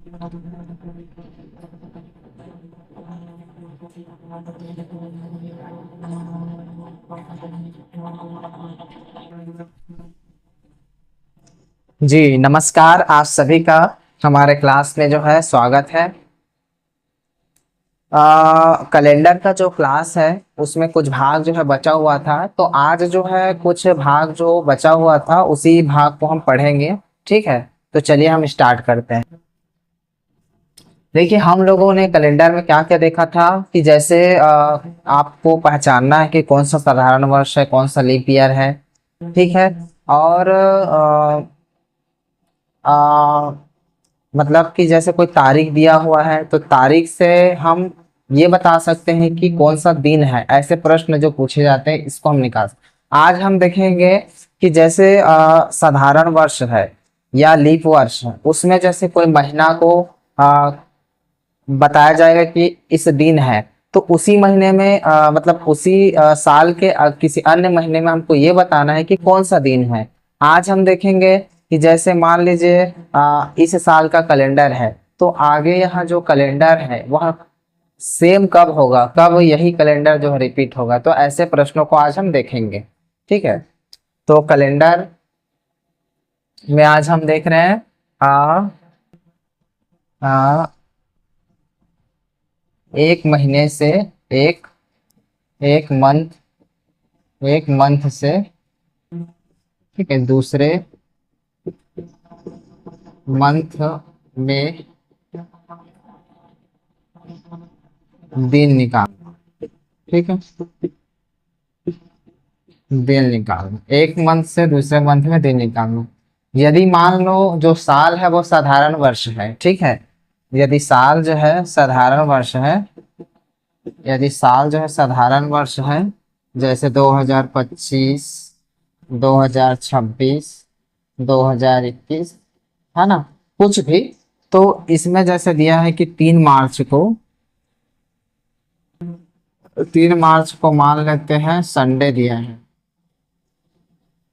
जी नमस्कार, आप सभी का हमारे क्लास में जो है स्वागत है। कैलेंडर का जो क्लास है उसमें कुछ भाग जो है बचा हुआ था, तो आज जो है कुछ भाग जो बचा हुआ था उसी भाग को हम पढ़ेंगे। ठीक है, तो चलिए हम स्टार्ट करते हैं। देखिए, हम लोगों ने कैलेंडर में क्या क्या देखा था कि जैसे आपको पहचानना है कि कौन सा साधारण वर्ष है, कौन सा लीप ईयर है। ठीक है। और आ, मतलब कि जैसे कोई तारीख दिया हुआ है तो तारीख से हम ये बता सकते हैं कि कौन सा दिन है। ऐसे प्रश्न जो पूछे जाते हैं इसको हम निकाल सकते। आज हम देखेंगे कि जैसे साधारण वर्ष है या लीप वर्ष है, उसमें जैसे कोई महीना को बताया जाएगा कि इस दिन है, तो उसी महीने में मतलब उसी साल के किसी अन्य महीने में हमको ये बताना है कि कौन सा दिन है। आज हम देखेंगे कि जैसे मान लीजिए इस साल का कैलेंडर है, तो आगे यहाँ जो कैलेंडर है वह सेम कब होगा, कब यही कैलेंडर जो है रिपीट होगा। तो ऐसे प्रश्नों को आज हम देखेंगे। ठीक है, तो कैलेंडर में आज हम देख रहे हैं आ, आ, एक महीने से एक एक मंथ एक मंथ से, ठीक है, दूसरे मंथ में दिन निकालना। ठीक है, दिन निकालना, एक मंथ से दूसरे मंथ में दिन निकालना। यदि मान लो जो साल है वो साधारण वर्ष है, ठीक है, यदि साल जो है साधारण वर्ष है, यदि साल जो है साधारण वर्ष है, जैसे 2025, 2026, 2021, है ना, कुछ भी, तो इसमें जैसे दिया है कि 3 मार्च को, 3 मार्च को मान लेते हैं संडे दिया है।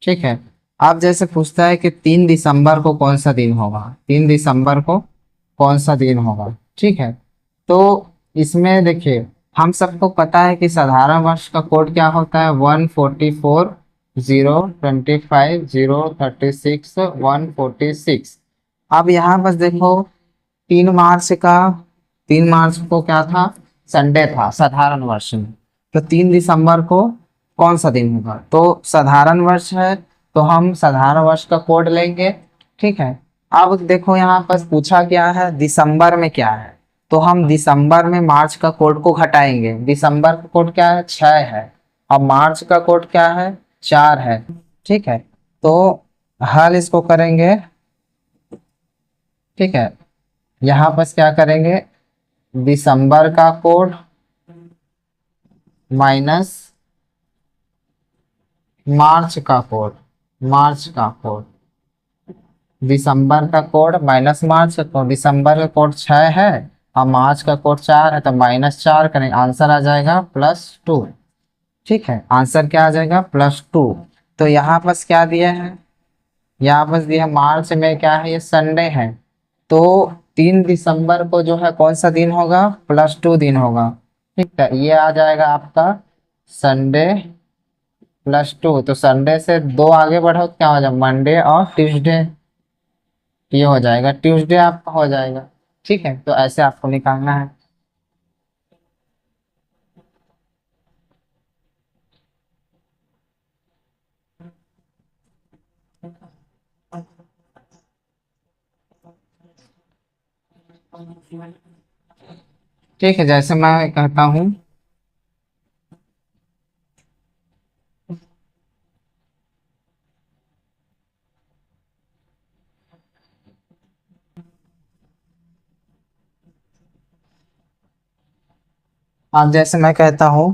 ठीक है, अब जैसे पूछता है कि 3 दिसंबर को कौन सा दिन होगा, 3 दिसंबर को कौन सा दिन होगा। ठीक है, तो इसमें देखिए, हम सबको पता है कि साधारण वर्ष का कोड क्या होता है, 144, 0, 25, 0, 36, 146। अब यहाँ बस देखो, 3 मार्च का, 3 मार्च को क्या था, संडे था साधारण वर्ष में। तो 3 दिसंबर को कौन सा दिन होगा, तो साधारण वर्ष है, तो हम साधारण वर्ष का कोड लेंगे। ठीक है, अब देखो यहाँ पर पूछा क्या है, दिसंबर में क्या है, तो हम दिसंबर में मार्च का कोड को घटाएंगे। दिसंबर का कोड क्या है, 6 है, अब मार्च का कोड क्या है, 4 है। ठीक है, तो हल इसको करेंगे। ठीक है, यहाँ पर क्या करेंगे, दिसंबर का कोड माइनस मार्च का कोड, मार्च का कोड, दिसंबर का कोड माइनस मार्च का कोड। दिसंबर का कोड 6 है और मार्च का कोड 4 है, तो -4 करेंगे, आंसर आ जाएगा +2। ठीक है, आंसर क्या आ जाएगा, +2। तो यहाँ पर क्या दिया है, यहाँ पर दिया मार्च में क्या है, ये संडे है, तो 3 दिसंबर को जो है कौन सा दिन होगा, +2 दिन होगा। ठीक है, ये आ जाएगा आपका संडे +2। तो संडे से 2 आगे बढ़ो तो क्या हो जाएगा, मंडे और ट्यूसडे, ये हो जाएगा, ट्यूसडे आपका हो जाएगा। ठीक है, तो ऐसे आपको निकालना है। ठीक है, जैसे मैं कहता हूँ, अब जैसे मैं कहता हूँ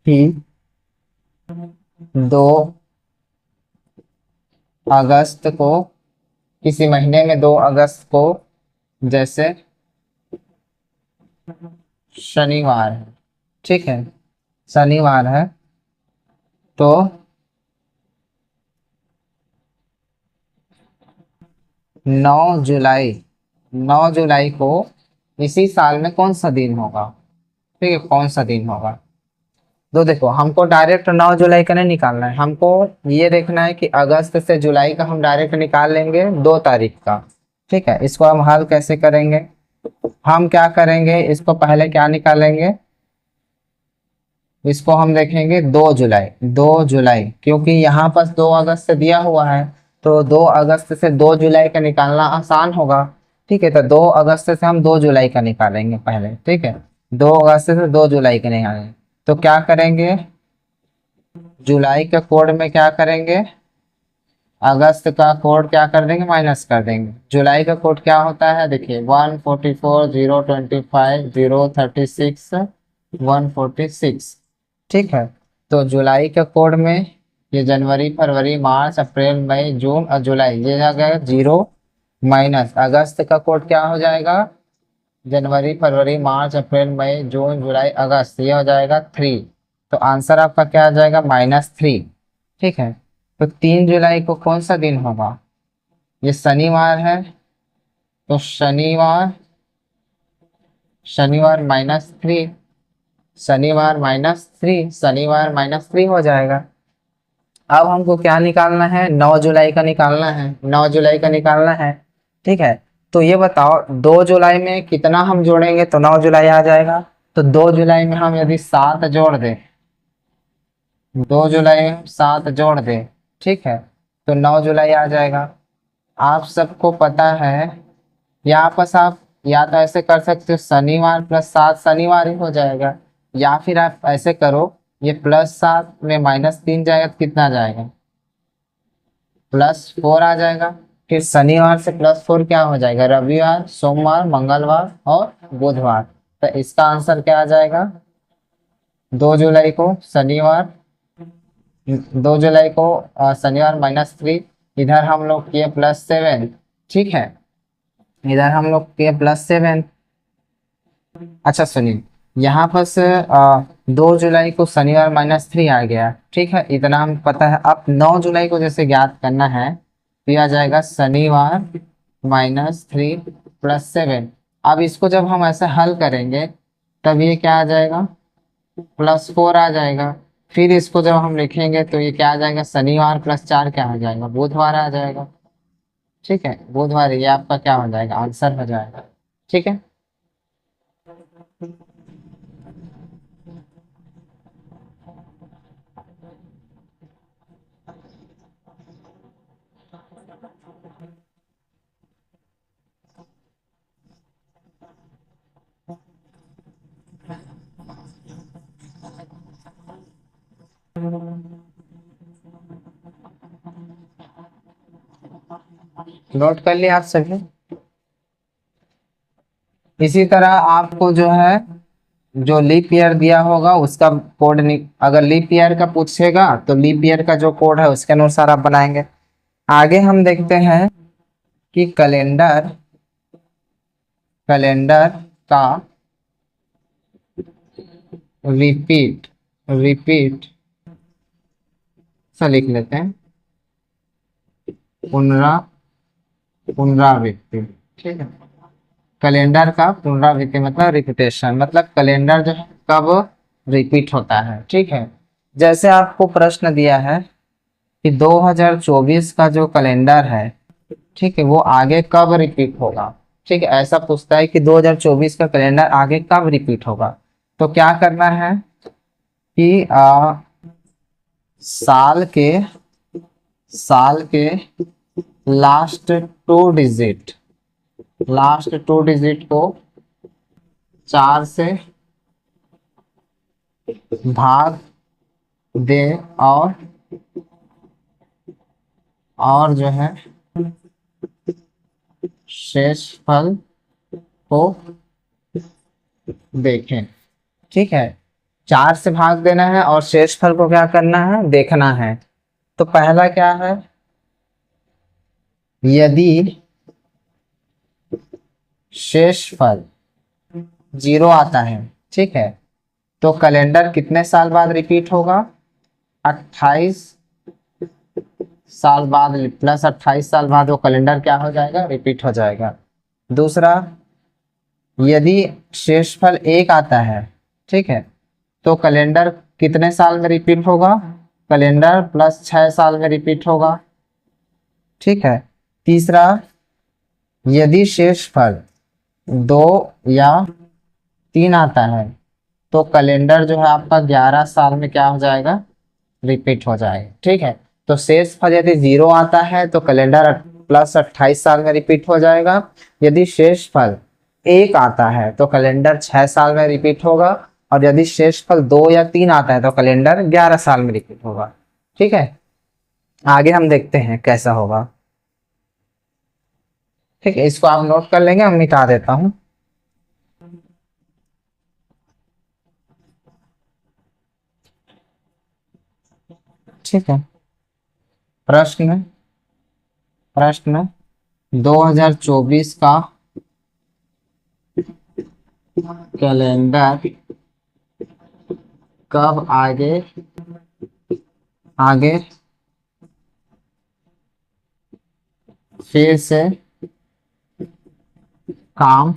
कि 2 अगस्त को, किसी महीने में 2 अगस्त को जैसे शनिवार है। ठीक है, शनिवार है, तो 9 जुलाई, 9 जुलाई को इसी साल में कौन सा दिन होगा? ठीक है, कौन सा दिन होगा? तो देखो, हमको डायरेक्ट 9 जुलाई का नहीं निकालना है, हमको ये देखना है कि अगस्त से जुलाई का हम डायरेक्ट निकाल लेंगे 2 तारीख का। ठीक है, इसको हम हल कैसे करेंगे? हम क्या करेंगे, इसको पहले क्या निकालेंगे, इसको हम देखेंगे 2 जुलाई, 2 जुलाई, क्योंकि यहाँ पर 2 अगस्त से दिया हुआ है, तो 2 अगस्त से 2 जुलाई का निकालना आसान होगा। ठीक है, तो 2 अगस्त से हम 2 जुलाई का निकालेंगे पहले। ठीक है, 2 अगस्त से 2 जुलाई का निकालेंगे, तो क्या करेंगे, जुलाई के कोड में क्या करेंगे, अगस्त का कोड क्या कर देंगे, माइनस कर देंगे। जुलाई का कोड क्या होता है, देखिए 144 025 036 146। ठीक है, तो जुलाई के कोड में ये जनवरी फरवरी मार्च अप्रैल मई जून और जुलाई, ये आ गया 0 माइनस अगस्त का कोड क्या हो जाएगा, जनवरी फरवरी मार्च अप्रैल मई जून जुलाई अगस्त, ये हो जाएगा 3। तो आंसर आपका क्या आ जाएगा, -3। ठीक है, तो 3 जुलाई को कौन सा दिन होगा, ये शनिवार है, तो शनिवार, शनिवार -3, शनिवार -3, शनिवार -3 हो जाएगा। अब हमको क्या निकालना है, 9 जुलाई का निकालना है, 9 जुलाई का निकालना है। ठीक है, तो ये बताओ 2 जुलाई में कितना हम जोड़ेंगे तो 9 जुलाई आ जाएगा। तो 2 जुलाई में हम यदि 7 जोड़ दें, 2 जुलाई में हम 7 जोड़ दें, ठीक है, तो 9 जुलाई आ जाएगा। आप सबको पता है, यहाँ पर आप या तो ऐसे कर सकते हो, शनिवार +7 शनिवार ही हो जाएगा, या फिर आप ऐसे करो, ये +7 में -3 जाएगा तो कितना जाएगा, +4 आ जाएगा। फिर शनिवार से +4 क्या हो जाएगा, रविवार सोमवार मंगलवार और बुधवार। तो इसका आंसर क्या आ जाएगा, 2 जुलाई को शनिवार, 2 जुलाई को शनिवार -3, इधर हम लोग किए +7। ठीक है, इधर हम लोग किए +7। अच्छा सुनिए, यहाँ पर से 2 जुलाई को शनिवार -3 आ गया। ठीक है, इतना हम पता है। अब 9 जुलाई को जैसे ज्ञात करना है, तो यह आ जाएगा शनिवार -3 +7। अब इसको जब हम ऐसे हल करेंगे, तब ये क्या आ जाएगा, +4 आ जाएगा। फिर इसको जब हम लिखेंगे तो ये क्या आ जाएगा, शनिवार +4 क्या आ जाएगा, बुधवार आ जाएगा। ठीक है, बुधवार, ये आपका क्या हो जाएगा, आंसर हो जाएगा। ठीक है, नोट कर लिया आप सभी। इसी तरह आपको जो है, जो लीप ईयर दिया होगा उसका कोड, अगर लीप ईयर का पूछेगा तो लीप ईयर का जो कोड है उसके अनुसार आप बनाएंगे। आगे हम देखते हैं कि कैलेंडर, कैलेंडर का रिपीट, रिपीट से लिख लेते हैं, पुनरावृत्ति। ठीक है, कैलेंडर का पुनरावृत्ति मतलब रिपीटेशन, मतलब कैलेंडर जो है कब रिपीट होता है। ठीक है, जैसे आपको प्रश्न दिया है कि 2024 का जो कैलेंडर है, ठीक है, वो आगे कब रिपीट होगा। ठीक है, ऐसा पूछता है कि 2024 का कैलेंडर आगे कब रिपीट होगा। तो क्या करना है कि साल के लास्ट 2 डिजिट को 4 से भाग दे, और जो है शेषफल को देखें। ठीक है, 4 से भाग देना है और शेषफल को क्या करना है, देखना है। तो पहला क्या है, यदि शेषफल 0 आता है, ठीक है, तो कैलेंडर कितने साल बाद रिपीट होगा, 28 साल बाद प्लस 28 साल बाद वो कैलेंडर क्या हो जाएगा, रिपीट हो जाएगा। दूसरा, यदि शेषफल 1 आता है, ठीक है, तो कैलेंडर कितने साल में रिपीट होगा, कैलेंडर प्लस 6 साल में रिपीट होगा। ठीक है। तीसरा, यदि शेषफल 2 या 3 आता है तो कैलेंडर जो है आपका 11 साल में क्या हो जाएगा, रिपीट हो जाएगा। ठीक है। तो शेषफल यदि 0 आता है तो कैलेंडर प्लस 28 साल में रिपीट हो जाएगा। यदि शेषफल 1 आता है तो कैलेंडर 6 साल में रिपीट होगा। और यदि शेषफल 2 या 3 आता है तो कैलेंडर 11 साल में रिपीट होगा। ठीक है। आगे हम देखते हैं कैसा होगा। ठीक है, इसको आप नोट कर लेंगे, हम मिटा देता हूं। ठीक है। प्रश्न प्रश्न 2024 का कैलेंडर कब आगे आगे फिर से काम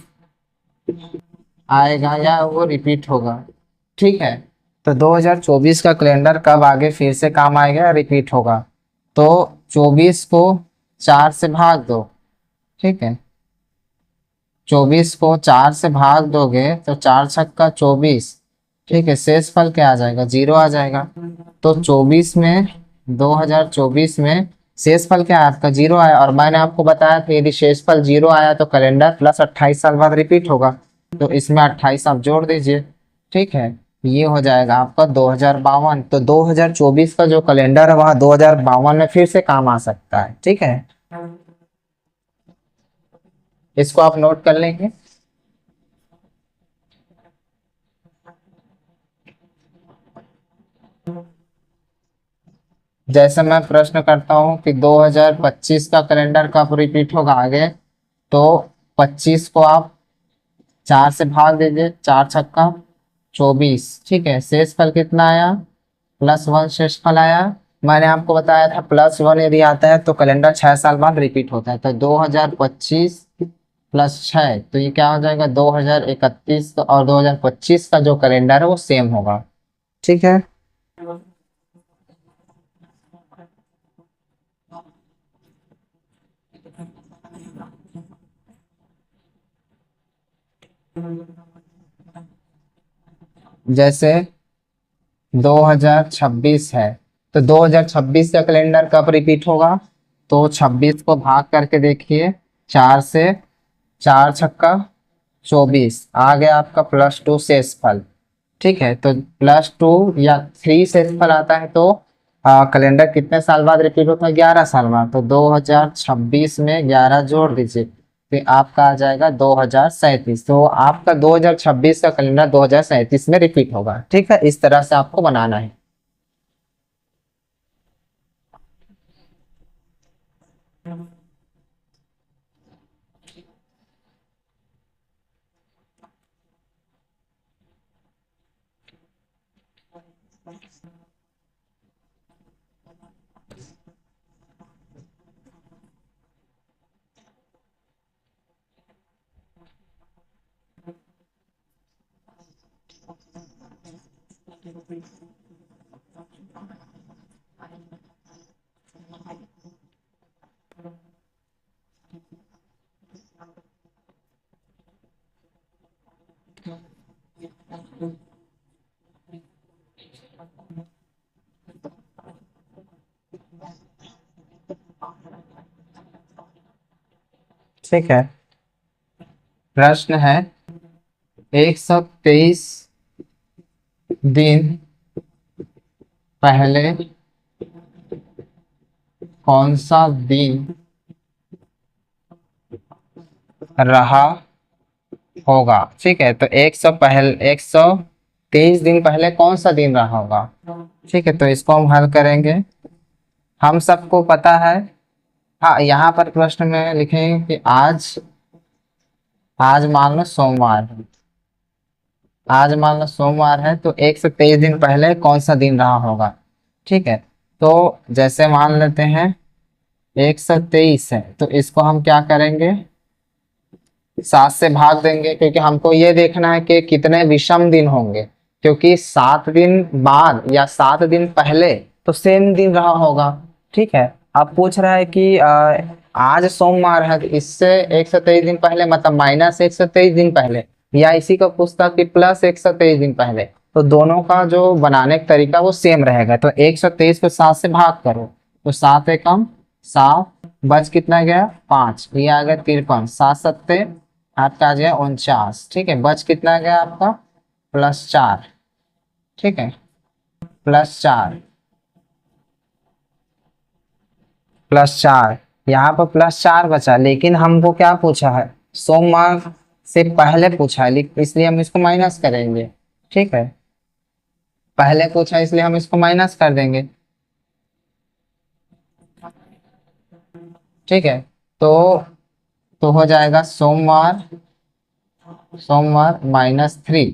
आएगा या वो रिपीट होगा। ठीक है। तो 2024 का कैलेंडर कब आगे फिर से काम आएगा या रिपीट होगा। तो 24 को 4 से भाग दो। ठीक है। 24 को 4 से भाग दोगे तो 4 छक्का 24। ठीक है। शेषफल क्या आ जाएगा, 0 आ जाएगा। तो 24 में 2024 में शेषफल क्या है आपका, 0 आया। और मैंने आपको बताया था यदि शेषफल 0 आया तो कैलेंडर प्लस 28 साल बाद रिपीट होगा। तो इसमें 28 आप जोड़ दीजिए। ठीक है। ये हो जाएगा आपका 2052। तो 2024 का जो कैलेंडर है वह 2052 में फिर से काम आ सकता है। ठीक है। इसको आप नोट कर लेंगे। जैसे मैं प्रश्न करता हूं कि 2025 का कैलेंडर कब रिपीट होगा आगे, तो 25 को आप 4 से भाग दीजिए, 4 छक्का 24। ठीक है। शेषफल कितना आया, +1 शेषफल आया। मैंने आपको बताया था +1 यदि आता है तो कैलेंडर 6 साल बाद रिपीट होता है। तो 2025 प्लस 6, तो ये क्या हो जाएगा 2031। और 2025 का जो कैलेंडर है वो सेम होगा। ठीक है। जैसे 2026 है, तो 2026 का कैलेंडर कब रिपीट होगा। तो 26 को भाग करके देखिए, 4 से, 4 छक्का 24 आ गया आपका +2 शेषफल। ठीक है। तो +2 या 3 शेषफल आता है तो कैलेंडर कितने साल बाद रिपीट होता है, 11 साल बाद। तो 2026 में 11 जोड़ दीजिए, फिर आपका आ जाएगा 2037। तो आपका 2026 का कैलेंडर 2037 में रिपीट होगा। ठीक है। इस तरह से आपको बनाना है। ठीक है। प्रश्न है 123 दिन पहले कौन सा दिन रहा होगा। ठीक है। तो 123 दिन पहले कौन सा दिन रहा होगा। ठीक है। तो इसको हम हल करेंगे। हम सबको पता है, हाँ, यहाँ पर प्रश्न में लिखेंगे कि आज आज मान लो सोमवार है। आज मान लो सोमवार है तो 123 दिन पहले कौन सा दिन रहा होगा। ठीक है। तो जैसे मान लेते हैं 123 है, तो इसको हम क्या करेंगे, 7 से भाग देंगे, क्योंकि हमको ये देखना है कि कितने विषम दिन होंगे, क्योंकि 7 दिन बाद या 7 दिन पहले तो सेम दिन रहा होगा। ठीक है, अब पूछ रहा है कि आज सोमवार है, तो इससे 123 दिन पहले मतलब -123 दिन पहले, या इसी को पूछता कि +123 दिन पहले, तो दोनों का जो बनाने का तरीका वो सेम रहेगा। तो 123 को 7 से भाग करो, तो 7 एकम 7, बच कितना गया 5, ये आ गया 53, 7 7 आपका आ गया 49। ठीक है, बच कितना गया आपका +4। ठीक है, +4 +4, यहाँ पर +4 बचा, लेकिन हमको क्या पूछा है, सोमवार से पहले पूछा है, इसलिए हम इसको माइनस करेंगे। ठीक है, पहले पूछा इसलिए हम इसको माइनस कर देंगे। ठीक है, तो हो जाएगा सोमवार, सोमवार -3।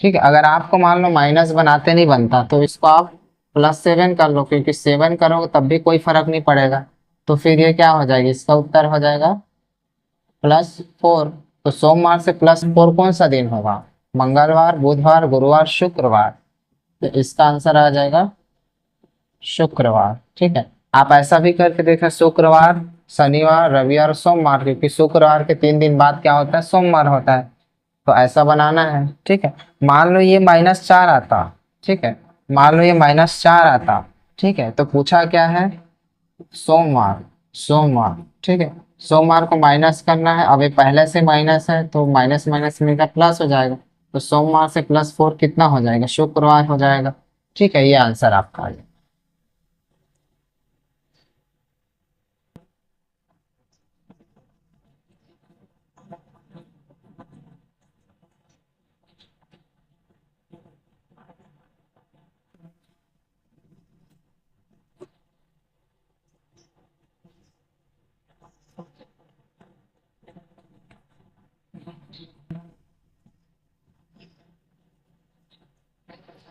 ठीक है, अगर आपको मान लो माइनस बनाते नहीं बनता तो इसको आप +7 कर लो, क्योंकि 7 करोगे तब भी कोई फर्क नहीं पड़ेगा। तो फिर ये क्या हो जाएगी, इसका उत्तर हो जाएगा +4। तो सोमवार से +4 कौन सा दिन होगा, मंगलवार, बुधवार, गुरुवार, शुक्रवार। तो इसका आंसर आ जाएगा शुक्रवार। ठीक है, आप ऐसा भी करके देखें, शुक्रवार, शनिवार, रविवार, सोमवार, क्योंकि शुक्रवार के 3 दिन बाद क्या होता है, सोमवार होता है। तो ऐसा बनाना है। ठीक है, मान लो ये -4 आता। ठीक है, मान लो ये -4 आता। ठीक है, तो पूछा क्या है, सोमवार, सोमवार। ठीक है, सोमवार को माइनस करना है, अब ये पहले से माइनस है तो माइनस माइनस मिलकर प्लस हो जाएगा, तो सोमवार से +4 कितना हो जाएगा, शुक्रवार हो जाएगा। ठीक है, ये आंसर आपका आ जाएगा।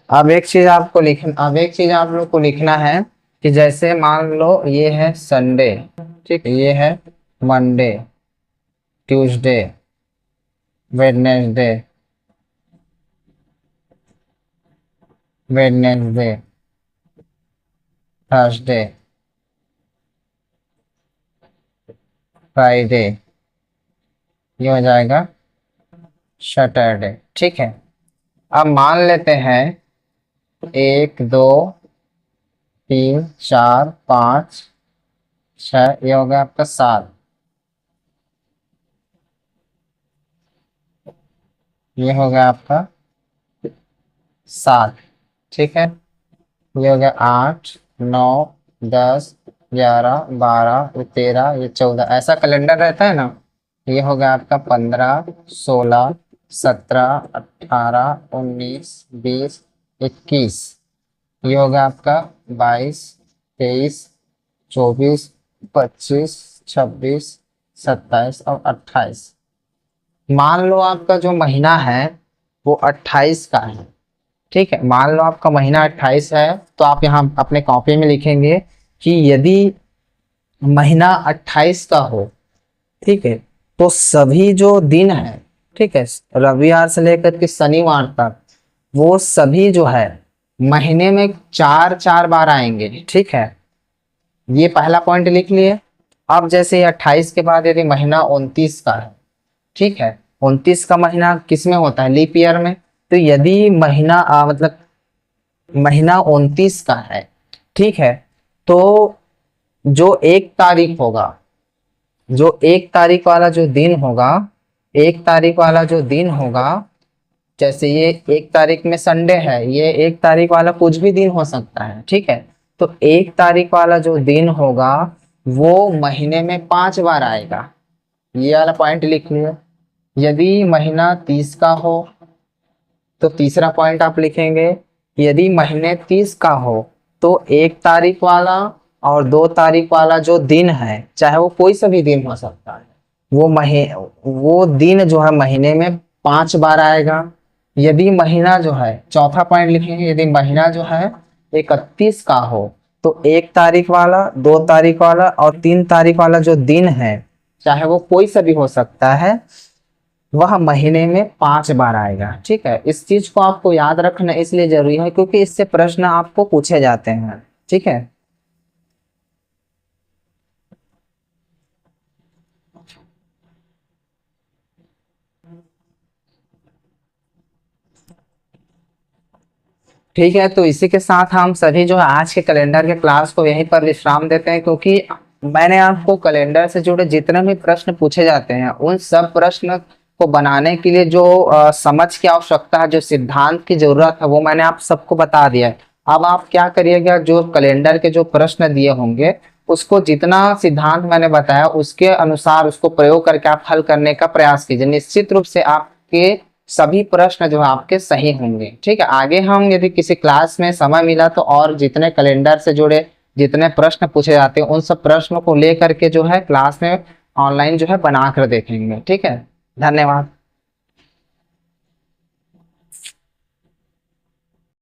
अब एक चीज आप लोग को लिखना है कि जैसे मान लो ये है संडे, ठीक है, ये है Monday, Tuesday, Wednesday, Wednesday, Thursday, Friday, ये हो जाएगा सैटरडे। ठीक है, अब मान लेते हैं 1 2 3 4 5 6, ये हो गया आपका 7, ये हो गया आपका 7। ठीक है, ये हो गया 8 9 10 11 12, ये 13, ये 14, ऐसा कैलेंडर रहता है ना। ये हो गया आपका 15 16 17 18 19 20 21, ये हो गया आपका 22 23 24 25 26 27 और 28। मान लो आपका जो महीना है वो 28 का है। ठीक है, मान लो आपका महीना 28 है, तो आप यहाँ अपने कॉपी में लिखेंगे कि यदि महीना 28 का हो, ठीक है, तो सभी जो दिन है, ठीक है, रविवार से लेकर के शनिवार तक, वो सभी जो है महीने में 4 4 बार आएंगे। ठीक है, ये पहला पॉइंट लिख लिए। अब जैसे 28 के बाद यदि महीना 29 का है, ठीक है, 29 का महीना किस में होता है, लीप ईयर में। तो यदि महीना मतलब महीना 29 का है, ठीक है, तो जो 1 तारीख होगा, जो 1 तारीख वाला जो दिन होगा, 1 तारीख वाला जो दिन होगा, जैसे ये 1 तारीख में संडे है, ये 1 तारीख वाला कुछ भी दिन हो सकता है। ठीक है, तो 1 तारीख वाला जो दिन होगा वो महीने में 5 बार आएगा, ये वाला पॉइंट लिख लियो। यदि महीना 30 का हो तो तीसरा पॉइंट आप लिखेंगे, यदि महीने 30 का हो तो 1 तारीख वाला और 2 तारीख वाला जो दिन है, चाहे वो कोई सा भी दिन हो सकता है, वो दिन जो है महीने में 5 बार आएगा। यदि महीना जो है, चौथा पॉइंट लिखेंगे, यदि महीना जो है 31 का हो तो 1 तारीख वाला, 2 तारीख वाला और 3 तारीख वाला जो दिन है, चाहे वो कोई सा भी हो सकता है, वह महीने में 5 बार आएगा। ठीक है, इस चीज को आपको याद रखना इसलिए जरूरी है क्योंकि इससे प्रश्न आपको पूछे जाते हैं। ठीक है, ठीक है। तो इसी के साथ हम सभी जो है आज के कैलेंडर के क्लास को यहीं पर विश्राम देते हैं, क्योंकि मैंने आपको कैलेंडर से जुड़े जितने भी प्रश्न पूछे जाते हैं उन सब प्रश्न को बनाने के लिए जो समझ की आवश्यकता है, जो सिद्धांत की जरूरत है, वो मैंने आप सबको बता दिया है। अब आप क्या करिएगा, जो कैलेंडर के जो प्रश्न दिए होंगे उसको जितना सिद्धांत मैंने बताया उसके अनुसार उसको प्रयोग करके आप हल करने का प्रयास कीजिए। निश्चित रूप से आपके सभी प्रश्न जो है आपके सही होंगे। ठीक है, आगे हम यदि किसी क्लास में समय मिला तो और जितने कैलेंडर से जुड़े जितने प्रश्न पूछे जाते हैं उन सब प्रश्नों को लेकर के जो है क्लास में ऑनलाइन जो है बना कर देखेंगे। ठीक है, धन्यवाद।